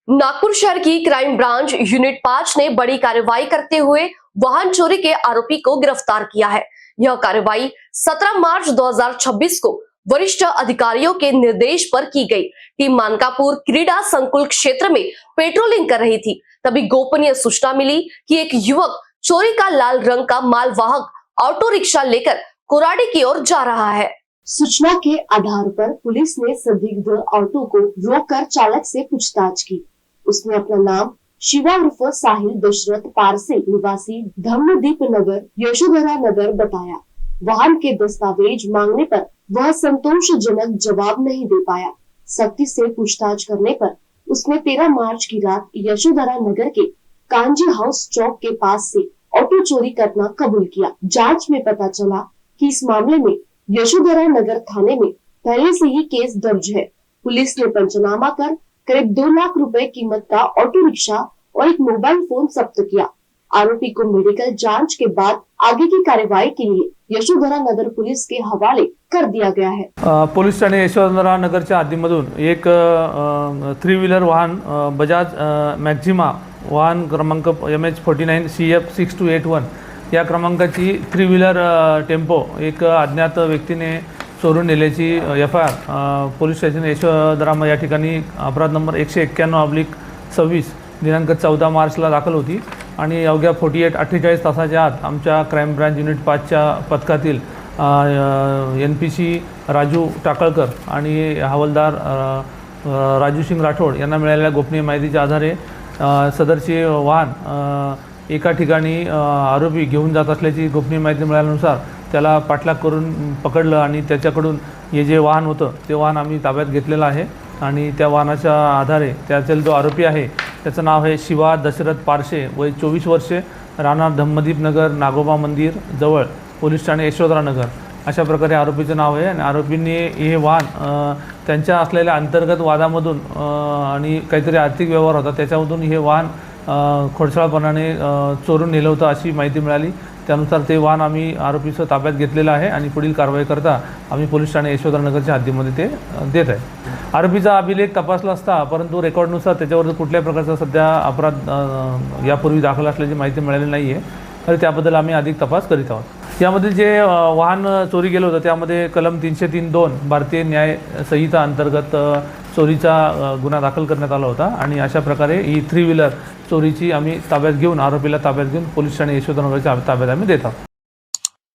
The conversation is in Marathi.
नागपुर शहर की क्राइम ब्रांच यूनिट 5 ने बड़ी कार्रवाई करते हुए वाहन चोरी के आरोपी को गिरफ्तार किया है। यह कार्रवाई 17 मार्च 2026 को वरिष्ठ अधिकारियों के निर्देश पर की गई। टीम मानकापुर क्रीड़ा संकुल क्षेत्र में पेट्रोलिंग कर रही थी, तभी गोपनीय सूचना मिली कि एक युवक चोरी का लाल रंग का मालवाहक ऑटो रिक्शा लेकर कोराडी की ओर जा रहा है। सूचना के आधार पर पुलिस ने संदिग्ध ऑटो को रोककर चालक से पूछताछ की। उसने अपना नाम शिवा उर्फ साहिल दशरथ पारसे निवासी धम्मदीप नगर यशोधरा नगर बताया। वाहन के दस्तावेज मांगने पर वह संतोषजनक जवाब नहीं दे पाया। सख्ती से पूछताछ करने पर उसने 13 मार्च की रात यशोधरा नगर के कांजी हाउस चौक के पास से ऑटो चोरी करना कबूल किया। जांच में पता चला कि इस मामले में यशोधरा नगर थाने में पहले से ही केस दर्ज है। पुलिस ने पंचनामा कर करीब 2 लाख रुपए कीमत का ऑटो रिक्शा और एक मोबाइल फोन जब्त किया। आरोपी को मेडिकल जांच के बाद आगे की कार्रवाई के लिए यशोधरा नगर पुलिस के हवाले कर दिया गया है। पोलीस ठाणे यशोधरा नगरच्या हद्दीमधून एक 3 व्हीलर वाहन बजाज मॅक्झिमा वाहन क्रमांक MH49 CF 6281 या क्रमांकाची 3 व्हीलर टेम्पो एक अज्ञात व्यक्तीने चोरून नेल्याची FIR पोलीस स्टेशन यशोधरा या ठिकाणी अपराध नंबर 191/26 दिनांक 14 मार्चला दाखल होती आणि अवघ्या 48 तासाच्या आत आमच्या क्राईम ब्रांच युनिट 5च्या पथकातील NPC राजू टाकळकर आणि हवालदार राजू सिंग राठोड यांना मिळालेल्या गोपनीय माहितीच्या आधारे सदरचे वाहन एका ठिकाणी आरोपी घेऊन जात असल्याची गोपनीय माहिती मिळाल्यानुसार त्याला पाठलाग करून पकडलं आणि त्याच्याकडून हे जे वाहन होतं ते वाहन आम्ही ताब्यात घेतलेलं आहे आणि त्या वाहनाच्या आधारे त्यातील जो आरोपी आहे त्याचं नाव आहे शिवा दशरथ पारसे, वय 24 वर्षे, राहणार धम्मदीप नगर नागोबा मंदिर जवळ, पोलीस ठाणे यशोधरा नगर अशा प्रकारे आरोपीचं नाव आहे। आणि आरोपींनी हे वाहन त्यांच्या असलेल्या अंतर्गत वादामधून आणि काहीतरी आर्थिक व्यवहार होता त्याच्यामधून हे वाहन खोडसाळपणाने चोरून नेलं होतं अशी माहिती मिळाली। त्यानुसार ते वाहन आम्ही आरोपीचं ताब्यात घेतलेलं आहे आणि पुढील कारवाई करता आम्ही पोलीस ठाणे यशोधरा नगरच्या हद्दीमध्ये ते देत आहे। आरोपीचा अभिलेख तपासला असता परंतु रेकॉर्डनुसार त्याच्यावर कुठल्याही प्रकारचा सध्या अपराध यापूर्वी दाखल असल्याची माहिती मिळाली नाही आहे, तर त्याबद्दल आम्ही अधिक तपास करीत आहोत। यामध्ये जे वाहन चोरी गेलं होतं त्यामध्ये कलम 303(2) भारतीय न्याय संहिता अंतर्गत चोरीचा गुन्हा दाखल करण्यात आला होता आणि अशा प्रकारे ही 3 व्हीलर चोरीची आम्ही ताब्यात घेऊन आरोपीला ताब्यात घेऊन पोलीस ठाणे यशोधरा नगरच्या ताब्यात आम्ही देत आहोत।